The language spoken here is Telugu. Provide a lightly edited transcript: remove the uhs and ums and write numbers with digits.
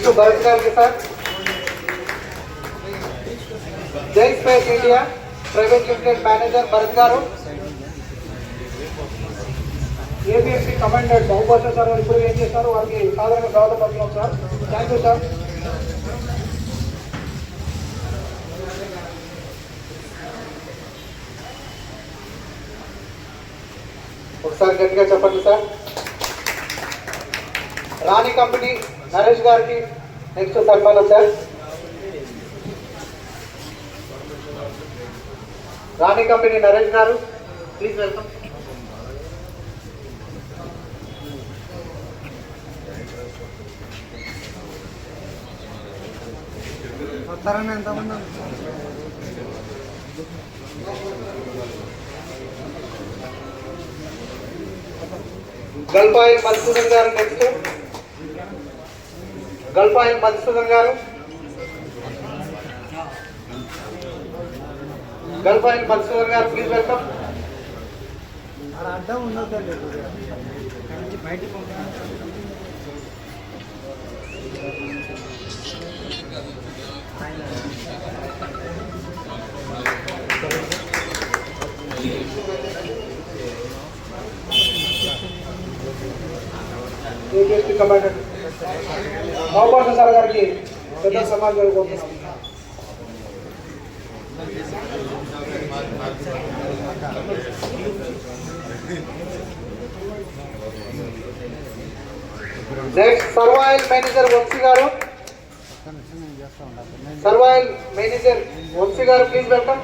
నెక్స్ట్ భరత్ గారికి సార్. జై space India private limited manager Bharat గారు. ఏబిఎస్సి కమాండర్ బహుభాష సార్ గారు ఇప్పుడు ఏం చేస్తారు, వారికి సాధారణ స్వాగతం పలుకుతాం సార్. Thank you sir. ఒకసారి గట్టిగా చెప్పండి సార్. రాణి కంపెనీ నరేష్ గారికి నెక్స్ట్ సన్మానం సార్. రాణి కంపెనీ నరేష్ గారు ప్లీజ్ వెల్కమ్. ఎంతమంది గల్పాయి మధుసూదన్ గారు నెక్స్ట్. గల్పాయి మధుసూదన్ గారు. గల్పాయి మధుసూదన్ గారు ప్లీజ్ వెల్కమ్. అడ్డం ఉండదండి బయటికి. కమాండర్ బహుభాష సార్ గారికి పెద్ద సమాజం జరుగుతున్నాం. నెక్స్ట్ సర్వాయిల్ మేనేజర్ వంశీ గారు. సర్వాయిల్ మేనేజర్ వంశీ గారు ప్లీజ్ వెల్కమ్.